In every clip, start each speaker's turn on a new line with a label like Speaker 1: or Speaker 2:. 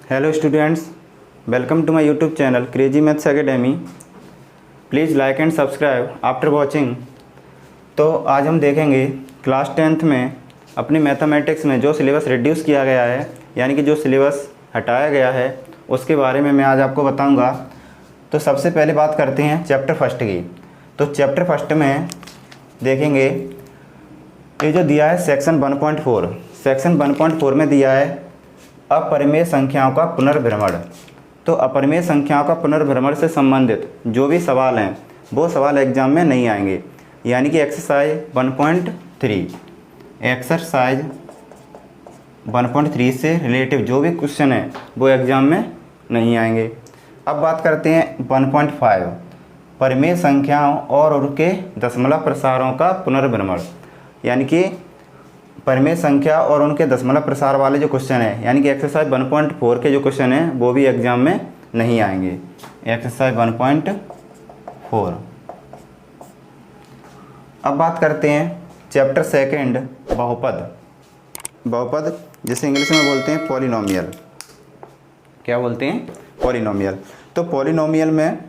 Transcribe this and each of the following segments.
Speaker 1: Hello students, welcome to my YouTube channel crazy maths academy. Please like and subscribe after watching. तो आज हम देखेंगे class 10th में अपनी मैथमेटिक्स में जो सिलेबस रिड्यूस किया गया है, यानी कि जो सिलेबस हटाया गया है, उसके बारे में मैं आज आपको बताऊंगा। तो सबसे पहले बात करते हैं चैप्टर फर्स्ट की। तो चैप्टर फर्स्ट में देखेंगे ये जो दिया है सेक्शन 1.4। सेक्शन 1.4 में दिया है अपरिमेय संख्याओं का पुनर्भ्रमण। तो अपरिमेय संख्याओं का पुनर्भ्रमण से संबंधित जो भी सवाल हैं वो सवाल एग्जाम में नहीं आएंगे, यानी कि एक्सरसाइज 1.3 से रिलेटिव जो भी क्वेश्चन है वो एग्जाम में नहीं आएंगे। अब बात करते हैं 1.5 परिमेय संख्याओं और उनके दशमलव प्रसारों का पुनर्भ्रमण, यानी कि परिमेय संख्या और उनके दशमलव प्रसार वाले जो क्वेश्चन है, यानी कि एक्सरसाइज 1.4 के जो क्वेश्चन हैं वो भी एग्जाम में नहीं आएंगे। एक्सरसाइज 1.4। अब बात करते हैं चैप्टर सेकंड बहुपद। बहुपद जिसे इंग्लिश में बोलते हैं पॉलिनोमियल। क्या बोलते हैं? पॉलिनोमियल। तो पॉलिनोमियल में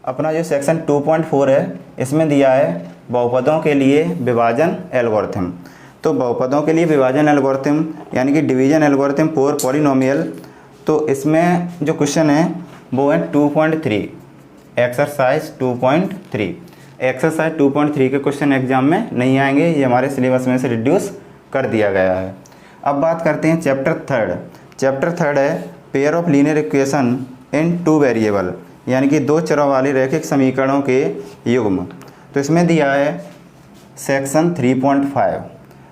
Speaker 1: अपना जो सेक्शन 2.4 है, इसमें दिया है बहुपदों के लिए विभाजन एल्गोरिथम। तो बहुपदों के लिए विभाजन एल्गोरिथम यानी कि डिवीजन एल्गोरिथम फॉर पॉलिनोमियल। तो इसमें जो क्वेश्चन है वो है 2.3, एक्सरसाइज 2.3। एक्सरसाइज 2.3 के क्वेश्चन एग्जाम में नहीं आएंगे, ये हमारे सिलेबस में से रिड्यूस कर दिया गया है। अब बात करते हैं चैप्टर थर्ड। चैप्टर थर्ड है pair of linear equation in 2 variable, यानी कि 2 चरों वाली रैखिक समीकरणों के युग्म। तो इसमें दिया है सेक्शन 3.5।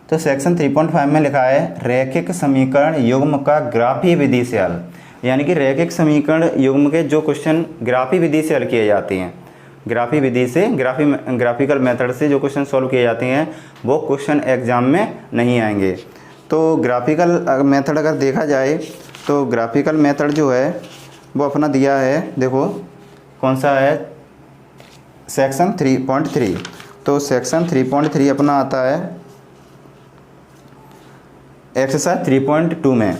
Speaker 1: तो सेक्शन 3.5 में लिखा है रैखिक समीकरण युग्म का ग्राफी विधि से हल, यानी कि रैखिक समीकरण युग्म के जो क्वेश्चन ग्राफी विधि से हल किए जाते हैं, ग्राफी विधि से ग्राफिकल मेथड से जो क्वेश्चन सॉल्व किए जाते हैं वो क्वेश्चन एग्जाम में नहीं आएंगे। तो ग्राफिकल मेथड अगर देखा जाए तो ग्राफिकल मेथड जो है वो अपना दिया है, देखो कौन सा है, सेक्शन 3.3। तो सेक्शन 3.3 अपना आता है एक्सरसाइज 3.2 में।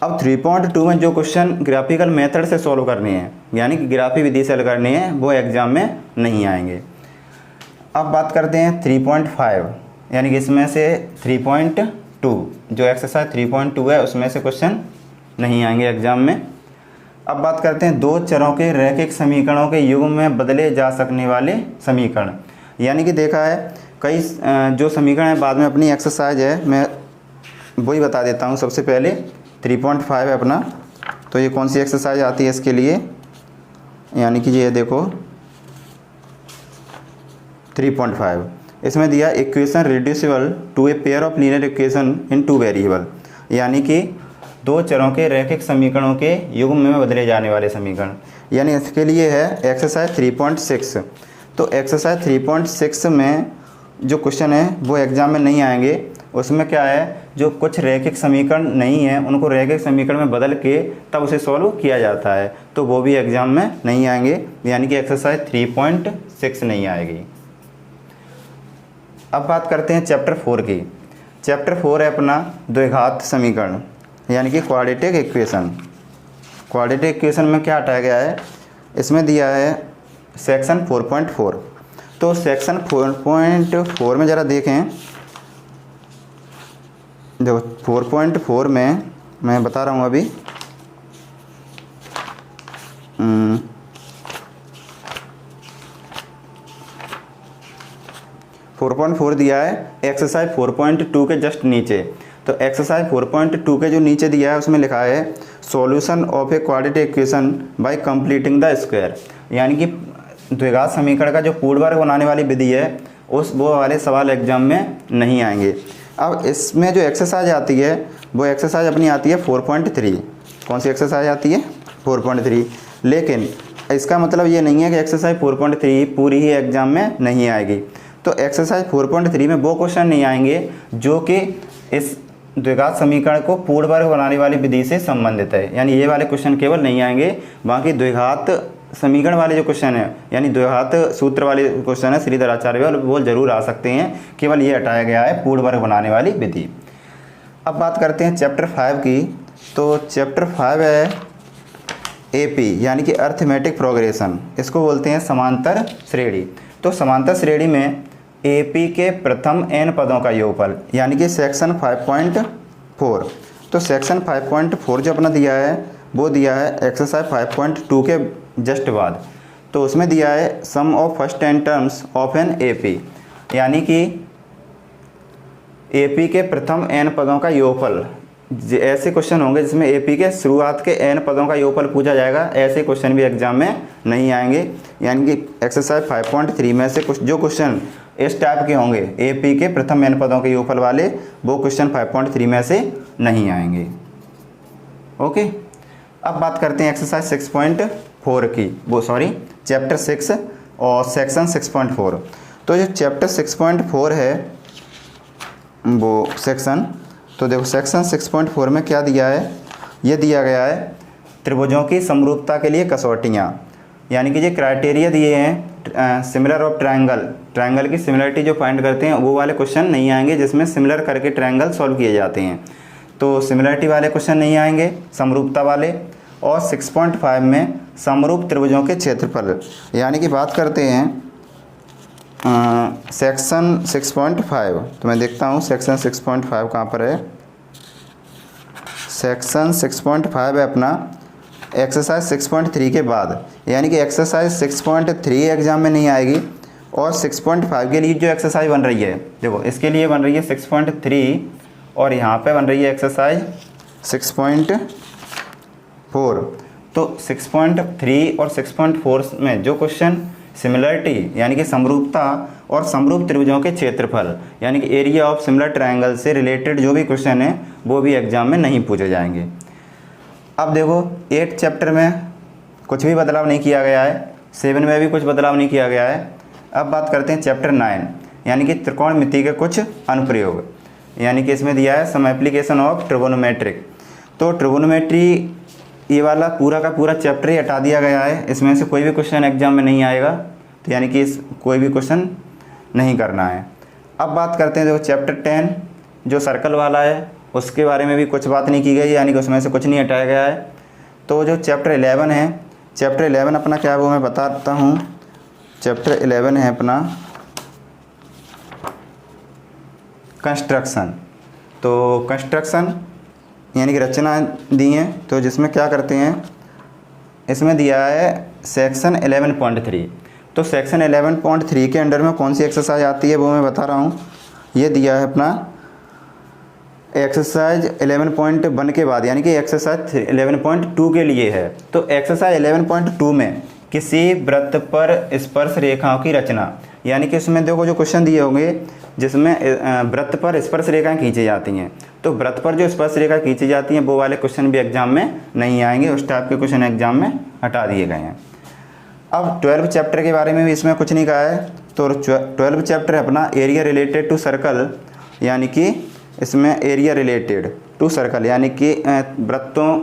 Speaker 1: अब 3.2 में जो क्वेश्चन ग्राफिकल मेथड से सॉल्व करने हैं, यानी कि ग्राफी विधि से हल करने हैं, वो एग्जाम में नहीं आएंगे। अब बात करते हैं 3.5, यानी कि इसमें से 3.2 जो एक्सरसाइज 3.2 है उसमें से क्वेश्चन नहीं आएंगे एग्जाम में। अब बात करते हैं 2 चरों के रैखिक समीकरणों के युग्म में बदले जा सकने वाले समीकरण, यानी कि देखा है कई जो समीकरण है, बाद में अपनी एक्सरसाइज है मैं वही बता देता हूँ। सबसे पहले 3.5 है अपना, तो ये कौन सी एक्सरसाइज आती है इसके लिए, यानी कि ये देखो 3.5। इसमें दिया equation reducible to a pair of linear equation in 2 variable, यानी कि 2 चरों के रैखिक समीकरणों के युग्म में बदले जाने वाले समीकरण, यानी इसके लिए है एक्सरसाइज 3.6। तो एक्सरसाइज 3.6 में जो क्वेश्चन है वो एग्जाम में नहीं आएंगे। उसमें क्या है, जो कुछ रैखिक समीकरण नहीं है उनको रैखिक समीकरण में बदल के तब उसे सॉल्व किया जाता है, तो वो भी एग्जाम में नहीं आएंगे, यानी कि एक्सरसाइज 3.6 नहीं आएगी। अब बात करते हैं चैप्टर 4 की। चैप्टर 4 है अपना द्विघात समीकरण, यानी कि क्वाड्रेटिक इक्वेशन। क्वाड्रेटिक इक्वेशन में क्या हटाया गया है, इसमें दिया है सेक्शन 4.4। तो सेक्शन 4.4 में ज़रा देखें, देखो 4.4 में मैं बता रहा हूँ अभी, 4.4 दिया है एक्सरसाइज 4.2 के जस्ट नीचे। तो एक्सरसाइज 4.2 के जो नीचे दिया है उसमें लिखा है solution of a quadratic equation by completing the square, यानी कि द्विघात समीकरण का जो पूर्ण वर्ग बनाने वाली विधि है वो वाले सवाल एग्जाम में नहीं आएंगे। अब इसमें जो एक्सरसाइज आती है वो एक्सरसाइज अपनी आती है 4.3। कौन सी एक्सरसाइज आती है? 4.3। लेकिन इसका मतलब ये नहीं है कि एक्सरसाइज 4.3 पूरी ही एग्जाम में नहीं आएगी। तो एक्सरसाइज 4.3 में वो क्वेश्चन नहीं आएंगे जो कि इस द्विघात समीकरण को पूर्ण वर्ग बनाने वाली विधि से संबंधित है, यानी ये वाले क्वेश्चन केवल नहीं आएंगे। बाकी द्विघात समीकरण वाले जो क्वेश्चन है, यानी द्विघात सूत्र वाले क्वेश्चन है श्रीधर आचार्य वो जरूर आ सकते हैं, केवल ये हटाया गया है पूर्ण वर्ग बनाने वाली विधि। अब बात करते हैं चैप्टर 5 की। तो चैप्टर 5 है AP यानी कि अर्थमेटिक प्रोग्रेशन, इसको बोलते हैं समांतर श्रेणी। तो समांतर श्रेणी में AP के प्रथम n पदों का योगफल यानी कि सेक्शन 5.4। तो सेक्शन 5.4 जो अपना दिया है वो दिया है एक्सरसाइज 5.2 के जस्ट बाद। तो उसमें दिया है sum of first n terms of n AP यानी कि AP के प्रथम n पदों का योगफल। ऐसे क्वेश्चन होंगे जिसमें AP के शुरुआत के n पदों का योगफल पूछा जाएगा, ऐसे क्वेश्चन भी एग्जाम में नहीं आएंगे। यानी कि एक्सरसाइज 5.3 में से कुछ जो क्वेश्चन इस टाइप के होंगे AP के प्रथम n पदों के योगफल वाले, वो क्वेश्चन 5.3 में से नहीं आएंगे। ओके, अब बात करते हैं एक्सरसाइज 6.4 की, वो सॉरी चैप्टर 6 और सेक्शन 6.4। तो जो चैप्टर 6.4 है वो सेक्शन, तो देखो सेक्शन 6.4 में क्या दिया है, ये दिया गया है त्रिभुजों की समरूपता के लिए कसौटियाँ, यानी कि ये क्राइटेरिया दिए हैं सिमिलर ऑफ ट्रायंगल की सिमिलरिटी जो फाइंड करते हैं वो वाले क्वेश्चन नहीं आएंगे जिसमें सिमिलर करके ट्रायंगल सॉल्व किए जाते हैं। तो सिमिलरिटी वाले क्वेश्चन नहीं आएंगे, समरूपता वाले। और 6.5 में समरूप त्रिभुजों के क्षेत्रफल, यानी कि बात करते हैं सेक्शन 6.5। तो मैं देखता हूँ सेक्शन 6.5 कहाँ पर है। सेक्शन 6.5 है अपना एक्सरसाइज 6.3 के बाद, यानी कि एक्सरसाइज 6.3 एग्जाम में नहीं आएगी। और 6.5 के लिए जो एक्सरसाइज बन रही है, देखो इसके लिए बन रही है 6.3 और यहाँ पे बन रही है एक्सरसाइज 6.4। तो 6.3 और 6.4 में जो क्वेश्चन सिमिलरिटी यानी कि समरूपता और समरूप त्रिभुजों के क्षेत्रफल यानी कि एरिया ऑफ सिमिलर ट्रायंगल से रिलेटेड जो भी क्वेश्चन है वो भी एग्जाम में नहीं पूछे जाएंगे। अब देखो 8 चैप्टर में कुछ भी बदलाव नहीं किया गया है, 7 में भी कुछ बदलाव नहीं किया गया है। अब बात करते हैं चैप्टर 9 यानी कि त्रिकोणमिति के कुछ अनुप्रयोग, यानी कि इसमें दिया है सम एप्लीकेशन ऑफ ट्रिगोनोमेट्रिक। तो ट्रिगोनोमेट्री ये वाला पूरा का पूरा चैप्टर ही हटा दिया गया है, इसमें से कोई भी क्वेश्चन एग्जाम में नहीं आएगा। तो यानी कि कोई भी क्वेश्चन नहीं करना है। अब बात करते हैं देखो चैप्टर 10 जो सर्कल वाला है उसके बारे में भी कुछ बात नहीं की गई, यानी कि उसमें से कुछ नहीं हटाया गया है। तो जो चैप्टर 11 है, चैप्टर 11 अपना क्या है वो मैं बताता हूँ। चैप्टर 11 है अपना कंस्ट्रक्शन। तो कंस्ट्रक्शन यानी कि रचना दी हैं, तो जिसमें क्या करते हैं, इसमें दिया है सेक्शन 11.3। तो सेक्शन 11.3 के अंडर में कौन सी एक्सरसाइज आती है वो मैं बता रहा हूँ। ये दिया है अपना एक्सरसाइज 11.1 के बाद, यानी कि एक्सरसाइज 11.2 के लिए है। तो एक्सरसाइज 11.2 में किसी वृत्त पर स्पर्श रेखाओं की रचना, यानी कि इसमें देखो जो क्वेश्चन दिए होंगे जिसमें वृत्त पर स्पर्श रेखाएं खींची जाती हैं, तो वृत्त पर जो स्पर्श रेखा खींची जाती हैं वो वाले क्वेश्चन भी एग्जाम में नहीं आएंगे, उस टाइप के क्वेश्चन एग्जाम में हटा दिए गए हैं। अब 12 चैप्टर के बारे में भी इसमें कुछ नहीं कहा है। तो 12 चैप्टर है अपना एरिया रिलेटेड टू सर्कल, यानी कि इसमें एरिया रिलेटेड टू सर्कल यानी कि वृत्तों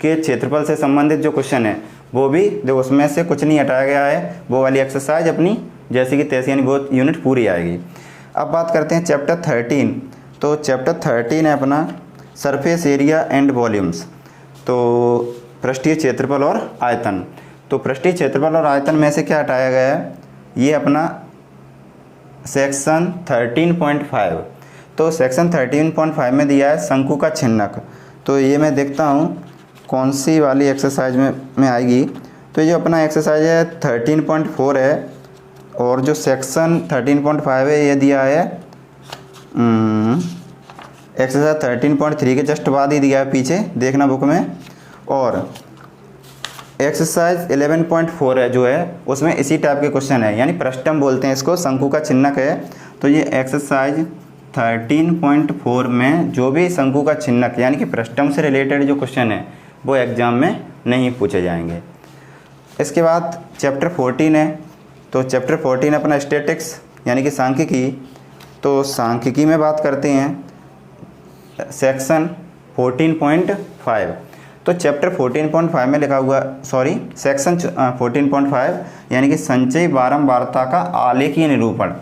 Speaker 1: के क्षेत्रफल से संबंधित जो क्वेश्चन है वो भी देखो उसमें से कुछ नहीं हटाया गया है, वो वाली एक्सरसाइज अपनी जैसे कि तैसे, यानी वो यूनिट पूरी आएगी। अब बात करते हैं चैप्टर 13। तो चैप्टर 13 है अपना सरफेस एरिया एंड वॉल्यूम्स। तो पृष्ठीय क्षेत्रफल और आयतन। तो पृष्ठीय क्षेत्रफल और आयतन में से क्या हटाया गया है, ये अपना सेक्शन 13.5। तो सेक्शन 13.5 में दिया है शंकु का छिन्नक। तो ये मैं देखता हूँ कौन सी वाली एक्सरसाइज में आएगी। तो ये जो अपना एक्सरसाइज है 13.4 है, और जो सेक्शन 13.5 है ये दिया है एक्सरसाइज 13.3 के जस्ट बाद ही दिया है, पीछे देखना बुक में। और एक्सरसाइज 11.4 है जो है उसमें इसी टाइप के क्वेश्चन है, यानी पृष्ठम बोलते हैं इसको, शंकु का छिन्नक है। तो ये एक्सरसाइज 13.4 में जो भी शंकु का छिन्नक यानी कि पृष्ठम से रिलेटेड जो क्वेश्चन है वो एग्जाम में नहीं पूछे जाएंगे। इसके बाद चैप्टर 14 है। तो चैप्टर 14 अपना स्टैटिक्स यानी कि सांख्यिकी। तो सांख्यिकी में बात करते हैं सेक्शन 14.5। तो चैप्टर 14.5 में लिखा हुआ सेक्शन 14.5 यानी कि संचयी बारंबारता का आलेखीय निरूपण।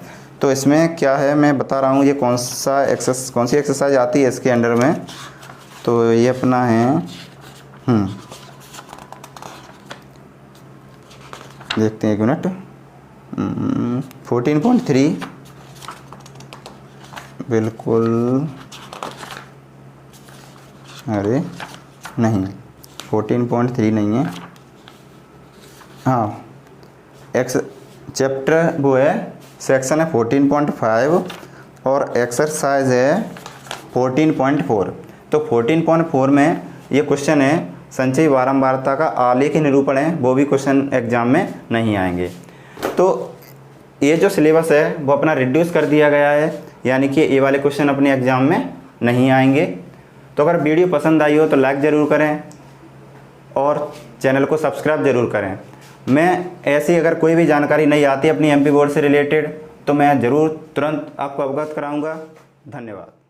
Speaker 1: तो इसमें क्या है मैं बता रहा हूँ, ये कौन सी एक्सरसाइज आती है इसके अंडर में। तो ये अपना है देखते हैं एक मिनट। 14.3 बिल्कुल, अरे नहीं 14.3 नहीं है, हाँ एक्स चैप्टर वो है, सेक्शन है 14.5 और एक्सरसाइज है 14.4। तो 14.4 में ये क्वेश्चन है संचयी बारंबारता का आलेखी निरूपण है, वो भी क्वेश्चन एग्जाम में नहीं आएंगे। तो ये जो सिलेबस है वो अपना रिड्यूस कर दिया गया है, यानी कि ये वाले क्वेश्चन अपने एग्जाम में नहीं आएंगे। तो अगर वीडियो पसंद आई हो तो लाइक ज़रूर करें और चैनल को सब्सक्राइब ज़रूर करें। मैं ऐसी अगर कोई भी जानकारी नहीं आती अपनी एमपी बोर्ड से रिलेटेड तो मैं ज़रूर तुरंत आपको अवगत कराऊंगा। धन्यवाद।